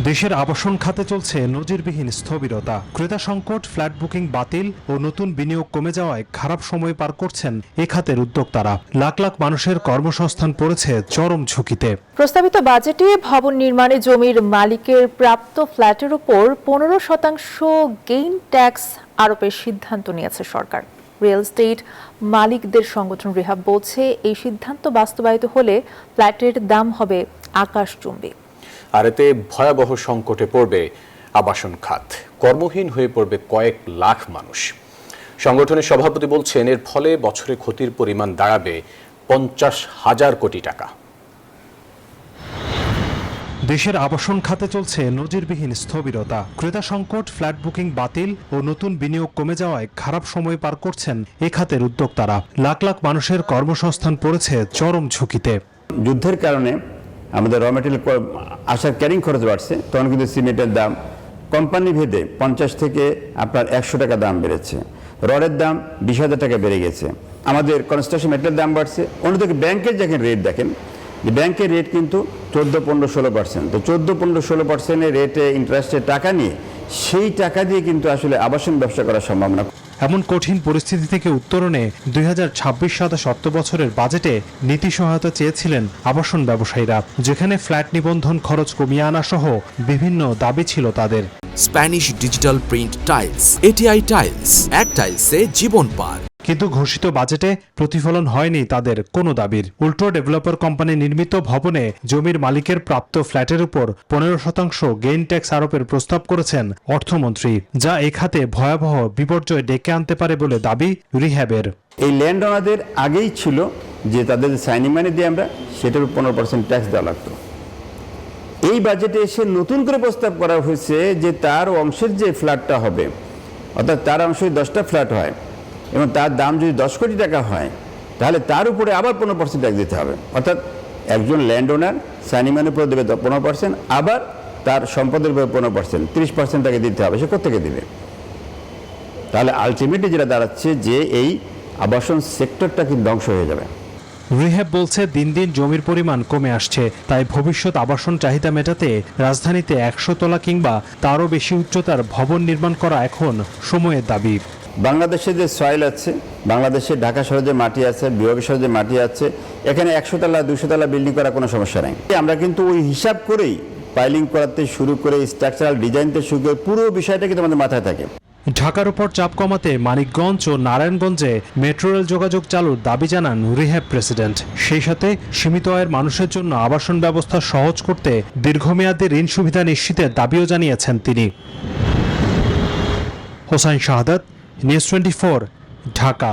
দেশের আবাসন খাতে চলছে নজিরবিহীন স্থবিরতা। ক্রেতা সংকট, ফ্ল্যাট বুকিং বাতিল ও নতুন বিনিয়োগ কমে যাওয়ায় খারাপ সময় পার করছেন এ খাতের উদ্যোক্তারা। লাখ লাখ মানুষের কর্মসংস্থান পড়েছে চরম ঝুঁকিতে। প্রস্তাবিত বাজেটে ভবন নির্মাণে জমির মালিকের প্রাপ্ত ফ্ল্যাটের উপর 15% গেইন ট্যাক্স আরোপের সিদ্ধান্ত নিয়েছে সরকার। রিয়েল এস্টেট মালিকদের সংগঠন রিহাব বলছে, এই সিদ্ধান্ত বাস্তবায়িত হলে ফ্ল্যাটের দাম হবে আকাশচুম্বী। আর এতে ভয়াবহ সংকটে পড়বে আবাসন খাত, কর্মহীন হয়ে পড়বে কয়েক লাখ মানুষ। সংগঠনের সভাপতি বলছেন, এর ফলে বছরে ক্ষতির পরিমাণ দাঁড়াবে 50,000 কোটি টাকা। দেশের আবাসন খাতে চলছে নজিরবিহীন স্থবিরতা। ক্রেতা সংকট, ফ্ল্যাট বুকিং বাতিল ও নতুন বিনিয়োগ কমে যাওয়ায় খারাপ সময় পার করছেন এ খাতের উদ্যোক্তারা। লাখ লাখ মানুষের কর্মসংস্থান পড়েছে চরম ঝুঁকিতে। যুদ্ধের কারণে আমাদের র মেটেরিয়াল আসার ক্যারিং খরচ বাড়ছে, তখন কিন্তু সিমেন্টের দাম কোম্পানি ভেদে 50 থেকে আপনার 100 টাকা দাম বেড়েছে। রডের দাম 20,000 টাকা বেড়ে গেছে। আমাদের কনস্ট্রাকশন মেটেরিয়াল দাম বাড়ছে। অন্যদিকে ব্যাংকের যখন রেট দেখেন, যে ব্যাংকের রেট কিন্তু 14-15-16%। তো 14-15-16% রেটে ইন্টারেস্টের টাকা নিয়ে সেই টাকা দিয়ে কিন্তু আসলে আবাসন ব্যবসা করা সম্ভব না। এমন কঠিন পরিস্থিতি থেকে উত্তরণে 2026-27 অর্থ বছরের বাজেটে নীতি সহায়তা চেয়েছিলেন আবাসন ব্যবসায়ীরা, যেখানে ফ্ল্যাট নিবন্ধন খরচ কমিয়ে আনা সহ বিভিন্ন দাবি ছিল তাদের। Spanish digital print tiles, ATI tiles, এক টাইলসে জীবন পার। কিন্তু ঘোষিত বাজেটে প্রতিফলন হয়নি তাদের কোনো দাবির। উল্টো ডেভেলপার কোম্পানি নির্মিত ভবনে জমির মালিকের প্রাপ্ত ফ্ল্যাটের উপর 15% গেইন ট্যাক্স আরোপের প্রস্তাব করেছেন অর্থমন্ত্রী, যা এ খাতে ভয়াবহ বিপর্যয় ডেকে আনতে পারে বলে দাবি রিহ্যাবের। এই ল্যান্ড ওনারদের আগেই ছিল যে তাদের সাইনিং মানি দিয়ে আমরা সেটার 15% ট্যাক্স দেওয়া লাগতো। এই বাজেটে এসে নতুন করে প্রস্তাব করা হয়েছে যে তার অংশের যে ফ্ল্যাটটা হবে, অর্থাৎ তার অংশে 10টা ফ্ল্যাট হয় এবং তার দাম যদি 10 কোটি টাকা হয়, তাহলে তার উপরে আবার 15% ট্যাক্স দিতে হবে। অর্থাৎ একজন ল্যান্ড ওনার সাইনিং মানির উপরে দেবে 15%, আবার তার সম্পদের উপরে 15%, 30% তাকে দিতে হবে। সে কোত্থেকে দেবে? তাহলে আলটিমেটলি যেটা দাঁড়াচ্ছে যে এই আবাসন সেক্টরটা কিন্তু ধ্বংস হয়ে যাবে। রিহ্যাব বলছে, দিন দিন জমির পরিমাণ কমে আসছে, তাই ভবিষ্যৎ আবাসন চাহিদা মেটাতে রাজধানীতে 100 তলা কিংবা তারও বেশি উচ্চতার ভবন নির্মাণ করা এখন সময়ের দাবি। বাংলাদেশে যে সয়েল আছে, বাংলাদেশে ঢাকা শহরে যে মাটি আছে, বিভাগীয় শহরে যে মাটি আছে, এখানে 100 তলা 200 তলা বিল্ডিং করার কোনো সমস্যা নাই। আমরা কিন্তু ওই হিসাব করেই পাইলিং করাতে শুরু করে স্ট্রাকচারাল ডিজাইন থেকে শুরু করে পুরো বিষয়টা কিন্তু আমাদের মাথায় থাকে। ঢাকার উপর চাপ কমাতে মানিকগঞ্জ ও নারায়ণগঞ্জে মেট্রো রেল যোগাযোগ চালুর দাবি জানান রিহ্যাব প্রেসিডেন্ট। সেই সাথে সীমিত আয়ের মানুষের জন্য আবাসন ব্যবস্থা সহজ করতে দীর্ঘমেয়াদী ঋণ সুবিধা নিশ্চিতের দাবিও জানিয়েছেন তিনি। হোসাইন শাহাদাত, নিউজ 24, ঢাকা।